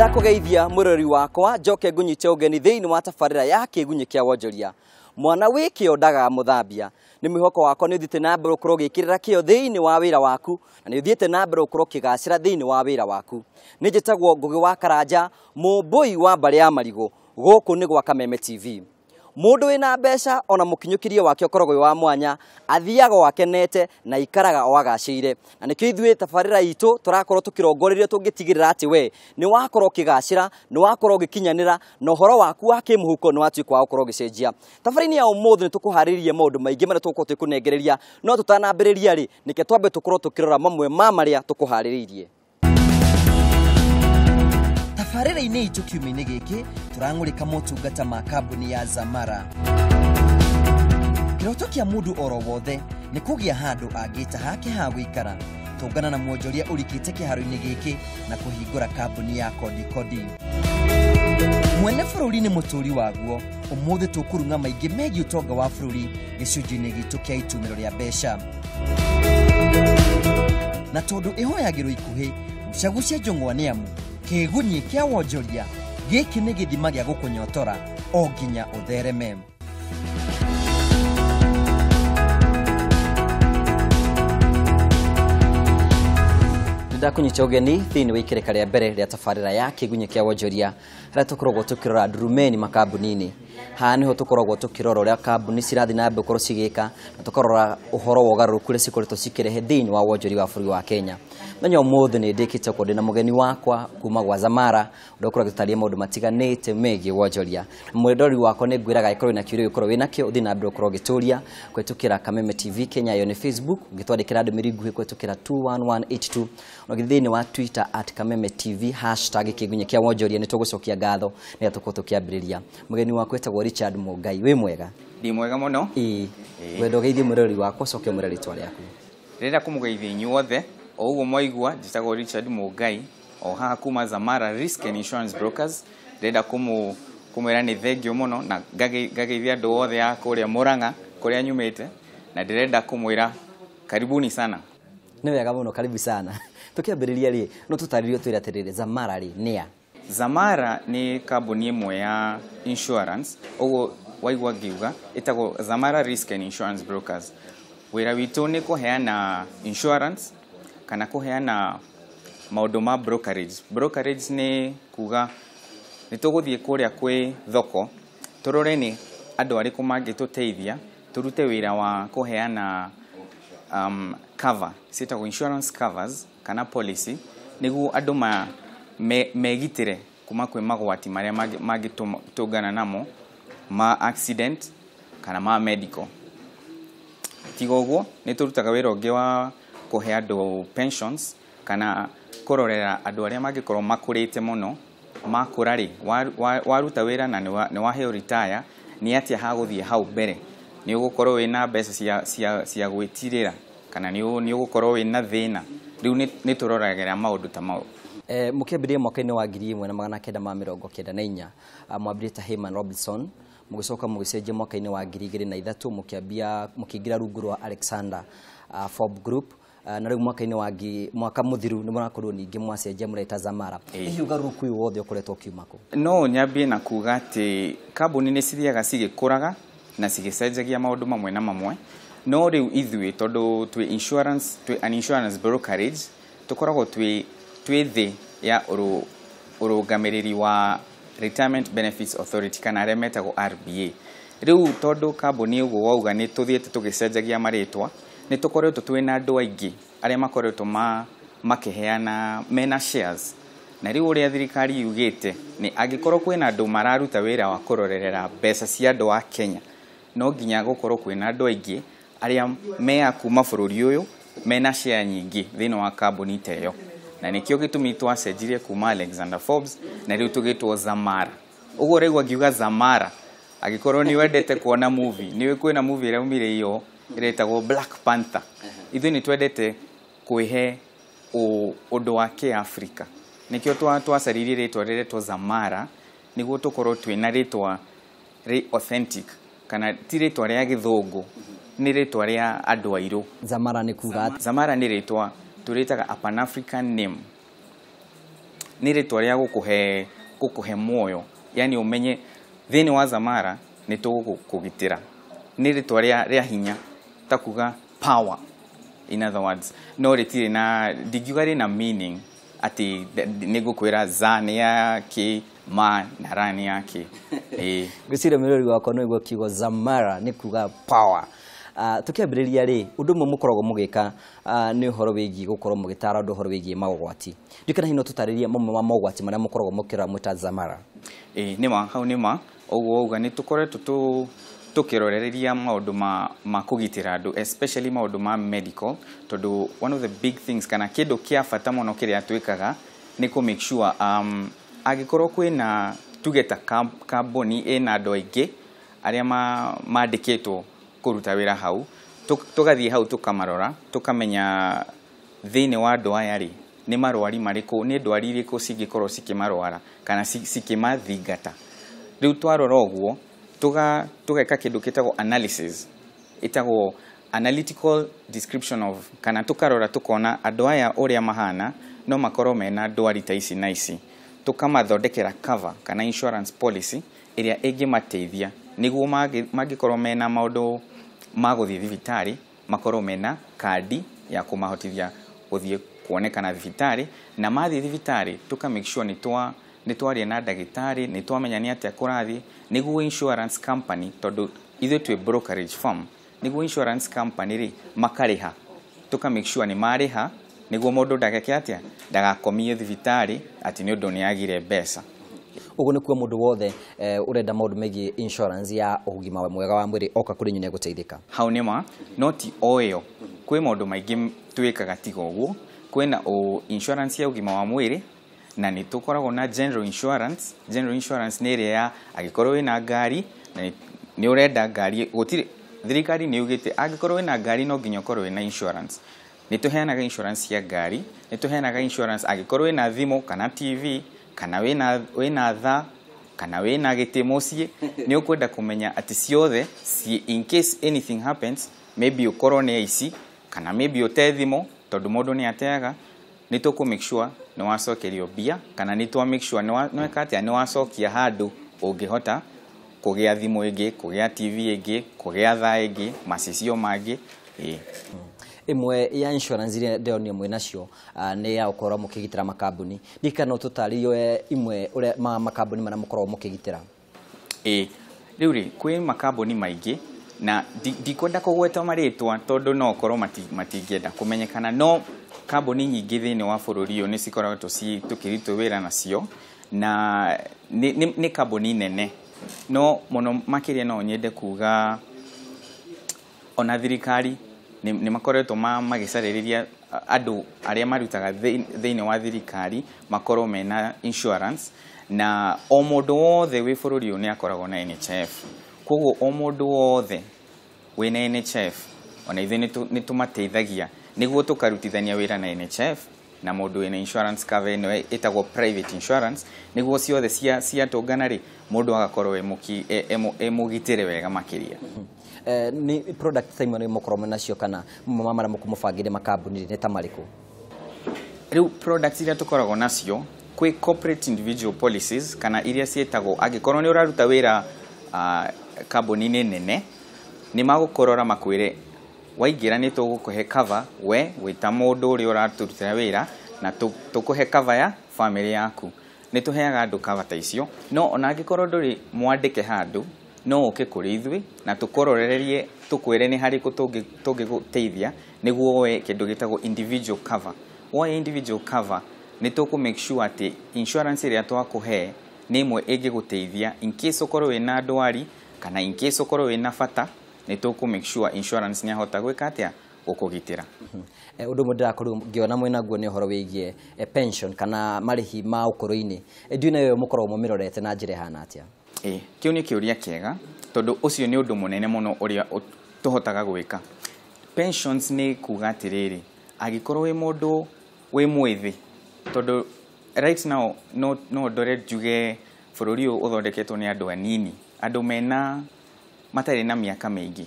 Ndakugeithia murori wakwa njoke ngunyite ugeni thiini wa tabarira ya Kiigunyi kia wonjoria. Mwana wiki ondaga muthambia ni mihoko wako ni uthite na mbere ukoro gikirira kio thiini wa wira waku na ni uthite na mbere ukoro kigacira thiini wa wira waku. Ni njitagwo Ngugi wa Karanja mumbui wa mbari ya marigo guku ni gwa Kameme TV. Mundu wina mbeca ona mukinyukirie wake okorogwe wa mwanya athiaga wakenete na ikaraga wagacire na nikio ithuĩ tabarira itu turakorwo tukirongoreria tungitigirira ati we ni wakorwo kigacira ni wakorwo gikinyanira na uhoro waku wa kimuhuko ni watuika wa ukorwo gicenjia. Tabarira ya umuthi ni tukuharirie maundu maingi mara tukorwo tukunengereria no tutanambiriria ri nike twambe tukorwo tukirora mamwe ma maria tukuhariririe. Tabarira-ini itu kiumia-ini giki turang'urika motungata ma kambuni ya Zamara. Kiroto kia mundu oro wothe ni kugia handu angitaha ha gwikara tungana na mwonjoria urikite kiharo-ini giki na kuhingura kambuni ya Kodi. Mwene bururi ni muturi waguo umuthi tukurunga maingi megi utonga wa bururi gicunjĩ-ini gitu kia itumiro ria mbeca. Na tondu ihoyagirwo ikuhi gucagucia njong'wa ni amu Kiigunyi kia wonjoria giki ni githima gia gukunyotora o nginya uthereme. Ndakunyita ugeni thiini wa ikirika ria mbere ria tabarira ya Kiigunyi kia wonjoria haria tukoragwo tukirora ndurumeni makambuni-ini. Haha niho tukoragwo tukirora uria kambuni cirathi na mbere ukorwo cigika na tukorora uhoro wa ugaruruku uria cikoretwo cikirehe thiini wa wonjoria wa bururi wa Kenya. Muthenya umuthi ni ndikite ko ndina mugeni wakwa kuma gwa Zamara ndokora gitaria maundu matiganite megie wonjoria. Mwendori wakwa ni ngwiraga ikorwo na kiurio ikorwo wina kio uthi na mbere ukorwo gituria kwetukira Kameme TV Kenya yo ni Facebook ngitwandikira ndumiri nguhi kwetukira 21182 no githini wa Twitter @Kameme TV #Kiigunyi kia wonjoria ni tugucokia ngatho ni tuko tukiambiriria. Mugeni wakwa etagwo Richard Mungai wi mwega? Ndi mwega muno. Wendo geithie murori wakwa coke murori twari yaku. Renda kumugeithia inyuothe o ugo mwaigua njitagwo Richard Mungai o haha kuma Zamara Risk and Insurance Brokers. Renda kumwira ni thengio muno na ngageithia andu othe ya kuria Murang'a kuria nyumite na ndirenda kumwira karibuni sana. Ni wega muno, karibu sana. Tukiambiriria ri no tutaririo twira atiriri Zamara ri nia. Zamara ni kambuni imwe ya insurance ogo waigua ngiuga itagwo Zamara Risk and Insurance Brokers. Wira witu ni kuheana insurance kana kuheana maundu ma brokerage. Brokerage ni kuga ni tuguthie kuria kwi thoko turore ni andu ariku mangituteithia turute wira wa kuheana cover sitagwo insurance covers kana policy niguo andu megitire kuma kwi magwati maria magitungana namo ma accident kana ma medical. Tigoguo ni turutaga wira ungi wa kuhe andu pensions kana kurorera andu aria magikorwo makurite muno makurari waruta wira na ni waheo retire ni atia haguthie hau mbere ni ugukorwo wina mbeca cia gwitirira kana ni ugukorwo wina thina riu ni turoragera maundu ta mau. Mukiambirie mwaka-ini wa 1994 mwambire ta Heyman Robinson mugicoka mugicenjia mwaka-ini wa 2003 mukiambia mukiingira rungu rwa Alexander Forbes Group na riu mwaka muthiru ni murakorwo ningi mwacenjia mureta Zamara. Hihi ugaruruku uyu wothe ukoretwo kiumako? No nyambie na kuga ati kambuni ni cithiaga cigikuraga na cigicenjagia maundu mamwe na mamwe no riu ithui tondu twi insurance brokerage tukoragwo twi thi ya urugamiriri wa Retirement Benefits Authority kana aria metagwo RBA. Riu tondu kambuni uguo wauga ni tuthiete tugicenjagia maritwa ni tukoretwo twina andu aingi aria makoretwo makiheana mena shares na riu uria thirikari yugite ni angikorwo kwina andu mararuta wira wa kurorerera mbeca cia andu a Kenya no nginya gukorwo kwina andu aingi aria mea kuma bururi uyu mena share nyingi thini wa kambuni teyo na nikio gitumi twacenjirie kuma Alexander Forbes na riu tugitwo Zamara. Uguo regwa ngiuga Zamara agikorwo ni wendete kuona movie ni kwina movie ira umire iyo iretagwo Black Panther. Ithu ni twendete kwihe undu wa Africa nikio twacaririe ritwa riretwo Zamara niguo tukorwo twina ritwa ri authentic kana ti ritwa ria githungu ni ritwa ria andu airu. Zamara ni kuga Zamara ni ritwa turitaga a Pan African name nĩ rĩtwa rĩa gũkũhe muoyo, yani umenye thĩinĩ wa Zamara nĩ tũgũkũgitĩra. Nĩ rĩtwa rĩa hinya, ta kuga power, in other words. No rĩtirĩ na, ndingiuga rĩna meaning ati nĩ ngũkwĩra za nĩ yake ma na ra nĩ yake. Ngwĩciria mũrori wakwa no igua kiugo Zamara nĩ kuga power. Tukiambĩrĩria rĩ, ũndũ ũmwe mũkoragwo mũgĩka nĩ ũhoro wĩgiĩ gũkorwo mũgĩtara ũndũ ũhoro wĩgiĩ maũgwati. Ndikana hino tũtarĩrie mamwe ma maũgwati marĩa mũkoragwo mũkĩra mwĩta Zamara. Nĩma, hau nĩma, ũguo uga nĩ tũkoretwo tũkĩrorereria maũndũ ma kũgitĩra andũ, especially maũndũ ma medical, tondũ one of the big things kana kĩndũ kĩa bata mũno kĩrĩa twĩkaga nĩ kũ make sure angĩkorwo kwĩna tugeta kambuni ĩna andũ aingĩ arĩa mandĩkĩtwo kũruta wĩra hau, tũgathiĩ hau tũkamarora, tũkamenya thĩinĩ wa andũ aya rĩ, nĩ marwari marĩkũ, nĩ ndwari irĩkũ cingĩkorwo cikĩmarwara kana cikĩmathingata. Rĩu twarora ũguo, tũgeka kĩndũ gĩtagwo analysis, ĩtagwo analytical description of, kana tũkarora tũkona andũ aya ũrĩa mahana no makorwo mena ndwari ta ici na ici. Tũkamathondekera cover kana insurance policy ĩrĩa ĩngĩmateithia nĩguo mangĩkorwo mena maũndũ ma gũthiĩ thibitarĩ, makorwo mena kandi ya kũmahotithia gũthiĩ kuonekana thibitarĩ, na mathiĩ thibitarĩ tũka make sure nĩ twaria na ndagĩtarĩ, nĩ twamenya nĩ atĩa kũrathiĩ, nĩguo insurance company, tondũ ithuĩ twĩ brokerage firm, nĩguo insurance company rĩ makarĩha, tũka make sure nĩ marĩha, nĩguo mũndũ ndageke atĩa, ndagakomie thibitarĩ ati nĩ ũndũ nĩ agire mbeca. Ũguo nĩ kuo mũndũ wothe ũrenda maũndũ megiĩ insurance ya ũgima mwega wa mwĩrĩ oka kũrĩ nyũ nĩegũteithĩka. Hau nĩma, no ti o ĩyo, kwĩ maũndũ maingĩ twĩkaga tiga ũguo. Kwĩna insurance ya ũgima wa mwĩrĩ, na nĩ tũkoragwo na general insurance. General insurance nĩ ĩrĩa ya angĩkorwo wĩna ngari na nĩ ũrenda ngari, gũtirĩ thirikari nĩ yugĩte angĩkorwo wĩna ngari no nginya ũkorwo wĩna insurance. Nĩ tũheanaga insurance ya ngari, nĩ tũheanaga insurance angĩkorwo wĩna thimũ kana TV, kana wĩna tha, kana wĩna gĩtĩ mũciĩ, nĩ ũkwenda kũmenya atĩ ciothe in case anything happens, maybe ũkorwo nĩ aici kana maybe ũte thimũ, tondũ mũndũ nĩ ateaga, nĩ tũkũ make sure nĩ wacokerio mbia, kana nĩ twa make sure nĩ wacokia handũ ũngĩhota kũgĩa thimũ ĩngĩ, kũgĩa TV ĩngĩ, kũgĩa tha ĩngĩ, macicio mangĩ. Imwe ya insurance iria ndĩronio mwĩ nacio nĩ ya gũkorwo mũkĩgitĩra makambuni. Ndikana ũtũtarĩrie imwe ũrĩa makambuni marĩa mũkoragwo mũkĩgitĩra. Rĩu rĩ, kwĩ makambuni maingĩ na ndikwenda kũgweta marĩtwa tondũ no korwo matingĩenda kũmenyekana, no kambuni nyingĩ thĩinĩ wa bũrũri ũyũ nĩ cikoragwo tũkĩrutwo wĩra nacio, na nĩ kambuni nene, no mũno makĩria no nyende kuga ona thirikari nĩ makoretwo magĩcarĩrĩria andũ arĩa marutaga thĩinĩ wa thirikari makorwo mena insurance, na o mũndũ wothe wĩ bũrũri ũyũ nĩ akoragwo na NHF. Koguo o mũndũ wothe wĩna NHF ona ithuĩ nĩ tũmateithagia nĩguo tũkarutithania wĩra na NHF na mũndũ wĩna insurance cover ĩno ĩtagwo private insurance, nĩguo ciothe ciatũngana rĩ mũndũ agakorwo emũgitĩre wega makĩria. Ni product time nĩ mũkorwo nacio kana mama marĩa mũkũmũbangĩre makambuni nĩ ta marĩkũ? Rĩu products iria tũkoragwo nacio kwĩ corporate individual policies, kana iria ciĩtagwo angĩkorwo nĩ ũraruta wĩra kambuni-inĩ nene, nĩ magũkorora makwĩre waingĩra nĩ tũgũkũhe cover we wĩta mũndũ ũrĩa ũratũrutĩra wĩra, na tũkũhe cover ya family yaku. Nĩ tũheaga andũ cover ta icio, no ona angĩkorwo ndũrĩ mwandĩke handũ no ũke kũrĩ ithuĩ na tũkororererie tũkwĩre nĩ harĩkũ tũngĩgũteithia nĩguo woe kĩndũ gĩtagwo individual cover. Woe individual cover nĩ tũkũ make sure atĩ insurance ĩrĩa twakũhe nĩ ĩmwe ĩngĩgũteithia in case ũkorwo wĩna ndwari, kana in case ũkorwo wĩna bata, nĩ tũkũ make sure insurance nĩ ahota gwĩka atĩa gũkũgitĩra. Ũndũ ũmwe ndĩrakorwo ngĩona mwĩnaguo nĩ ũhoro wĩgiĩ pension kana marĩhi ma ũkũrũ-inĩ. Ndiũ nayo mũkoragwo mũmĩrorete na njĩra ĩhana atĩa? Kĩu nĩ kĩũria kĩega tondũ ũcio nĩ ũndũ mũnene mũno ũrĩa tũhotaga gwĩka. Pensions nĩ kuga atĩrĩrĩ, angĩkorwo wĩ mũndũ wĩ mwĩthĩ, tondũ right now no ndore njuge bũrũri ũyũ ũthondeketwo nĩ andũ anini, andũ matarĩ na mĩaka mĩingĩ,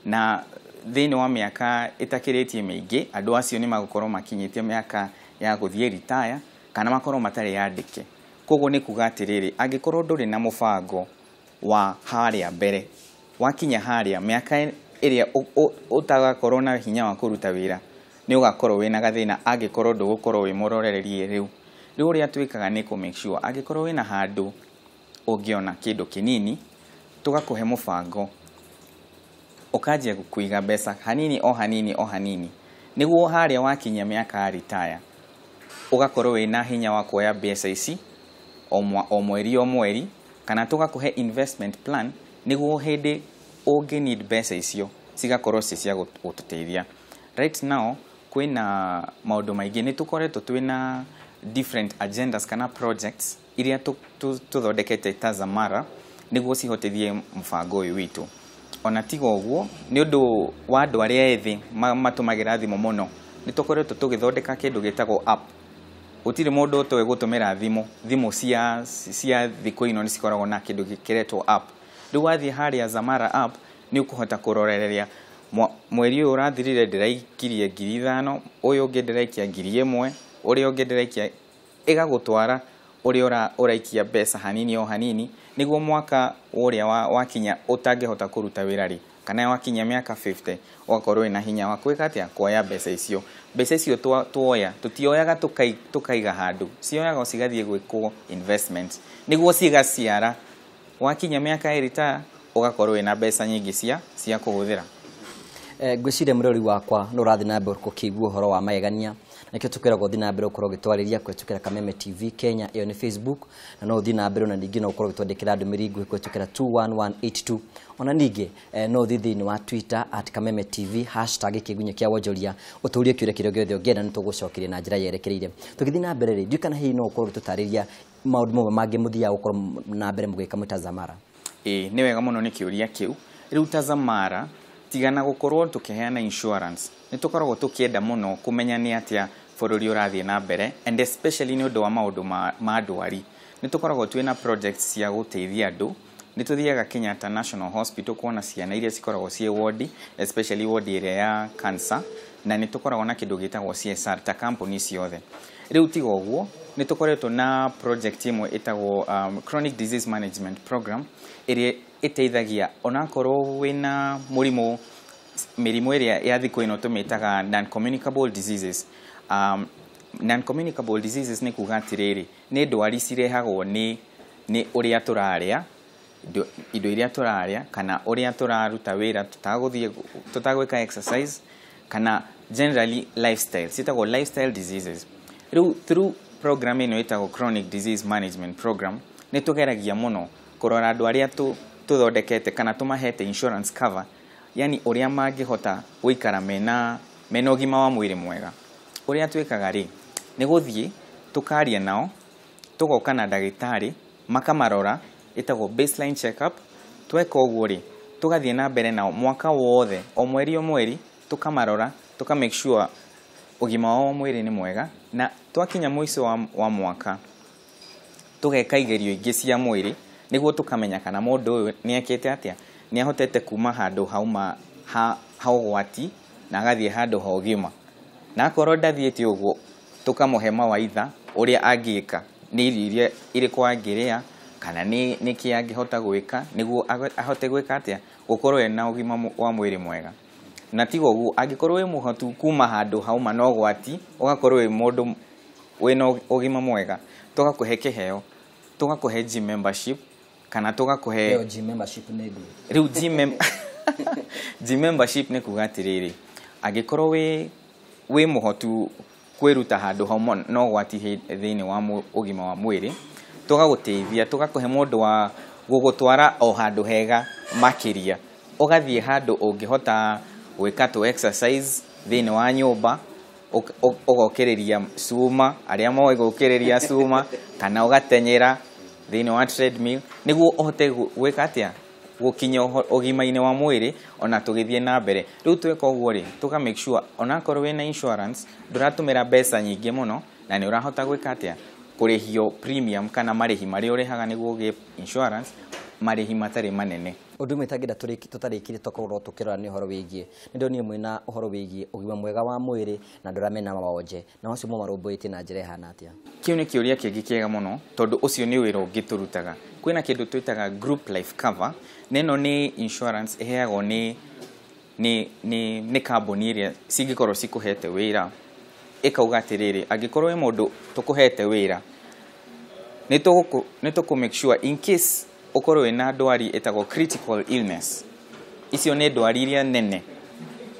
na thĩinĩ wa mĩaka ĩtakĩrĩtie mĩingĩ, andũ acio nĩ magũkorwo makinyĩtie mĩaka ya gũthiĩ retire, kana makorwo matari yandike koguo ni kuga atiriri angikorwo nduri na mubango wa haria mbere wakinya haria miaka iria utagakorwo na hinya wa kuruta wira ni ugakorwo wina gathina angikorwo ndugukorwo wi murorererie riu uria twikaga ni ku make sure angikorwo wina handu ungiona kindu kinini tugakuhe mubango ukanjia kuiga mbeca hanini o hanini niguo haria wakinya miaka ya retire ugakorwo wina hinya wa kuoya mbeca ici o mweri kana tugakuhe investment plan niguo hindi ungi need mbeca icio cigakorwo cia gututeithia. Right now kwina maundu maingi ni tukoretwo twina different agendas kana projects iria tuthondekete ta Zamara niguo cihotithie mbango uyu witu. Ona tigo uguo ni undu wa andu aria ethi matumagira thimo muno ni tukoretwo tugithondeka kindu gitagwo app. Utire mundu towe gutumira thimo cia thiko ino ni cikoragwo na kindu kiretwo app. Riu wathie haria Zamara app ni ukuhota kurorereria mweri uyu urathirire ndiraikirie 5,000 uyu ungi ndiraikia 1,000 uria ungi ndiraikia igagutwara uria uraikia mbeca hanini o hanini niguo mwaka uria wakinya utangihota kuruta wira ri kana wakinya miaka 50 ugakorwo ina hinya wa kwika atia kuoya mbeca icio tuoya tutioyaga tukaiga handu cionyaga cigathie gwikwo investment niguo cigaciara wakinya miaka irita ugakorwo ina mbeca nyingi cia kuhuthira. Ngwicire murori wakwa no rathi na mbere kukigua horo wa magegania nakio tukiragwo thina mbere ukorwo gitwariria kwetukira Kameme TV Kenya iyo ni Facebook na no thina mbere na ningi no ukorwo gitwandikira ndumiri kwetukira 21182 ona ningi no thithini wa Twitter @Kameme TV #Kiigunyi kia wonjoria uturie kiure kirio giothe ungienda nitugucokeria na njira yerekereire tukithina mbere ri ndukana hihi no ukorwo tutariria maundu mamwe mangi muthia ukorwo na mbere mugika mutazamara. Ni wega muno ni kiuria kiu riu Zamara tigana gukorwo tukiheana insurance ni tukoragwo tukienda muno kumenya ni atia bururi urathie na mbere and especially ni undu wa maundu ma ndwari ni tukoragwo twina projects cia guteithia andu ni tuthiaga Kenyatta National Hospital kuona ciana iria cikoragwo cie ward especially ward area ya cancer na ni tukoragwo na kindu gitagwo CSR ta company ciothe. Riu tigo uguo ni tukoretwo na project imwe itagwo chronic disease management program iria iteithagia onakorwo wina mirimu iria ya thiko ino tumitaga non-communicable diseases. Non-communicable diseases ni kuga atiriri ni ndwari cirehagwo ni uria turaria indo iria turaria kana uria turaruta wira tutagwika exercise kana generally lifestyle citagwo lifestyle diseases. Through program ino itagwo chronic disease management program ni tugeragia muno kurora andu aria tuthondekete kana tumahete insurance cover yani uria mangihota guikara mena ugima wa mwiri mwega. Uria twikaga ri ni guthie tukaria nao tugoka na ndagitari makamarora itagwo baseline check up tweka uguo ri tugathie na mbere nao mwaka wothe o mweri tukamarora tuka make sure ugima wa mwiri ni mwega na twakinya mwiso wa mwaka tugeka igerio ingi cia mwiri niguo tukamenya kana mundu uyu ni akite atia ni ahotete kuma handu hauma haugwati na agathie handu ha ugima na akorwo ndathiete uguo tukamuhe mawaitha uria angiika ni iria iriku angiria kana ni ki angihota gwika niguo ahote gwika atia gukorwo ena ugima wa mwiri mwega. Na tigo uguo angikorwo wi muhotu kuma handu hauma no gwati ugakorwo wi mundu wina ugima mwega tugakuhe kiheo tugakuhe gym membership kana tugakuhe gym membership ni ndu riu gym membership ni kuga atiriri angikorwo wi muhotu kwiruta handu hauma no gwati thiini wa ugima wa mwiri tugaguteithia tugakuhe mundu wa gugutwara o handu hega makiria ugathie handu ungihota gwika tu exercise thiini wa nyumba ugokereria suma aria moe gukereria suma kana ugatenyera thiini wa treadmill niguo uhote gwika atia gukinya ugima-ini wa mwiri ona tugithie na mbere. Riu tweka uguo ri tuka make sure ona korwo wina insurance nduratumira mbeca nyingi muno na ni urahota gwika atia kurihio premium kana marihi mari urehaga niguo ge insurance marĩhi matarĩ manene. Ũndũ ũmwe tangĩenda tũtarĩkire tũkorwo tũkĩrora nĩ ũhoro wĩgiĩ nĩ ndonire mwĩna ũhoro wĩgiĩ ũgima mwega wa mwĩrĩ na andũ arĩa mena mawonje na acio marũmbũĩte na njĩra ĩhana atĩa. Kĩu nĩ kĩũria kĩngĩ kĩega mũno tondũ ũcio nĩ wĩra ũngĩ tũrutaga. Kwĩna kĩndũ twĩtaga group life cover, na ĩno nĩ insurance ĩheagwo nĩ kambuni iria cingĩkorwo cikũhete wĩra. Ĩkauga atĩrĩrĩ, angĩkorwo wĩ mũndũ tũkũhete wĩra nĩ tũkũ make sure in case ũkorwo wĩna ndwari ĩtagwo critical illness. Icio nĩ ndwari iria nene,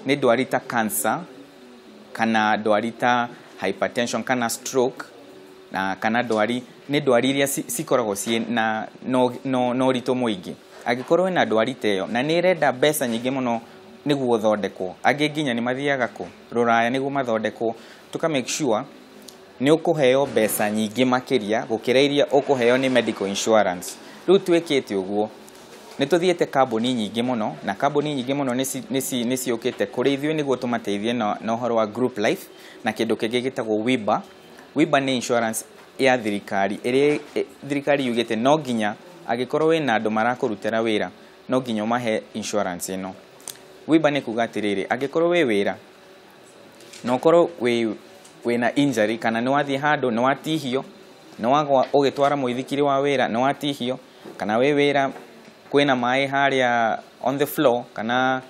nĩ ndwari ta cancer kana ndwari ta hypertension kana stroke na kana nĩ ndwari iria cikoragwo ciĩ na no ũritũ mũingĩ. Angĩkorwo wĩna ndwari ta ĩyo na nĩ ĩrenda mbeca nyingĩ mũno nĩguo ũthondekwo, angĩ nginya nĩ mathiaga Rũraya nĩguo mathondekwo, tuka make sure nĩ ũkũheo mbeca nyingĩ makĩria gũkĩra iria ũkũheo nĩ medical insurance. Rĩu twĩkĩte ũguo nĩ tũthiĩte kambuni nyingĩ mũno na kambuni nyingĩ mũno nĩ ciũkĩte kũrĩ ithuĩ nĩguo tũmateithie na ũhoro wa group life na kĩndũ kĩngĩ gĩtagwo WIBA. WIBA nĩ insurance ya thirikari ĩrĩa thirikari yugĩte no nginya angĩkorwo wĩna andũ marakũrutĩra wĩra no nginya ũmahe insurance ĩno. WIBA nĩ kuga atĩrĩrĩ, angĩkorwo wĩ wĩra na ũkorwo wĩna injury kana nĩ wathiĩ handũ nĩ watihio, nĩ wagwa ũgĩtwara mũithikiri wa wĩra nĩ watihio, kana wĩ wĩra kwĩna maĩ harĩa on the floor kana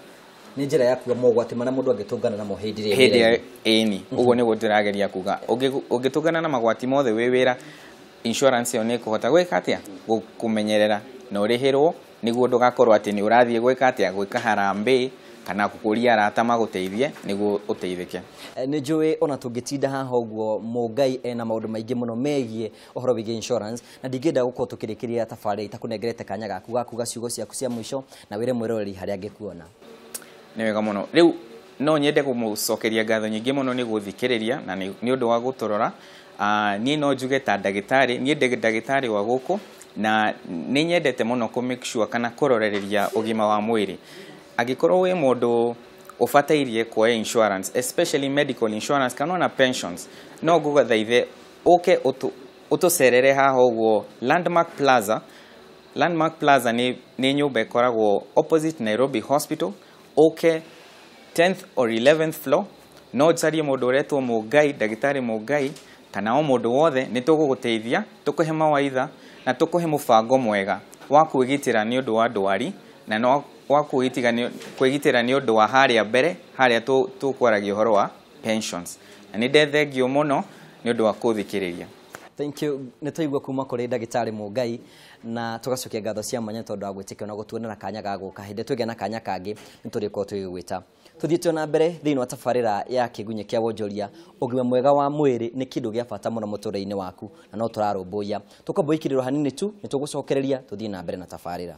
nĩ njĩra ya kuga mogwati marĩa mũndũ angĩtũngana namo hĩndĩ ĩrĩa ĩni. Ũguo nĩguo ndĩrageria kuga, ũngĩtũngana na magwati mothe wĩ wĩra, insurance ĩyo nĩ ĩkũhota gwĩka atĩa kũmenyerera na ũrĩhĩrwo nĩguo ndũgakorwo atĩ nĩ ũrathiĩ gwĩka atĩa gwĩka harambĩ kana gũkũria arata magũteithie nĩguo ũteithĩke. Nĩ njũĩ ona tũngĩtinda haha ũguo Mũngai ena maũndũ maingĩ mũno megiĩ ũhoro wĩgiĩ insurance na ndingĩenda gũkorwo tũkĩrĩkĩria tabarĩra itakũnengerete kanya gaku gakuga ciugo ciaku cia mũico na wĩre mwĩroreri harĩa angĩkuona. Nĩ wega mũno. Rĩu no nyende kũmũcokeria ngatho nyingĩ mũno nĩ gũthikĩrĩria na nĩ ũndũ wa gũtũrora. Niĩ no njuge ta ndagĩtarĩ, niĩ ndagĩtarĩ wa gũkũ na nĩ nyendete mũno kũ make sure kana kũrorereria ũgima wa mwĩrĩ. Angĩkorwo wĩ mũndũ ũbatairie kuoya insurance, especially medical insurance kana ona pensions, no ngũgũthaithe ũke ũtũcerere haha ũguo Landmark Plaza. Landmark Plaza nĩ nyũmba ĩkoragwo opposite Nairobi Hospital. Ũke 10th or 11th floor. No ũcarie mũndũ ũretwo Mũngai, ndagĩtarĩ Mũngai kana o mũndũ wothe, nĩ tũgũgũteithia, tũkũhe mawaitha na tũkũhe mũbango mwega wa kwĩgitĩra nĩ ũndũ wa ndwari na no wa kwĩgitĩra nĩ ũndũ wa harĩa mbere harĩa tũkwaragia ũhoro wa pensions. Na nĩ ndethengio mũno nĩ ũndũ wa kũthikĩrĩria. Thank you. Nĩ tũigua kuma kũrĩ ndagĩtarĩ Mũngai na tũgacokia ngatho cia mwanya tondũ wa gwĩtĩkio na gũtuonera kanya ga gũka. Hĩndĩ tũgĩa na kanya kangĩ nĩ tũrĩkorwo tũgĩgwĩta. Tuthiĩte na mbere thĩinĩ wa tabarĩra ya Kiigunyi kĩa wonjoria. Ũgima mwega wa mwĩrĩ nĩ kĩndũ gĩa bata mũno mũtũrĩre-inĩ waku na no tũrarũmbũiya. Tũkwambia ikirĩro hanini tu nĩ tũgũcokereria tũthiĩ na mbere na tabarĩra.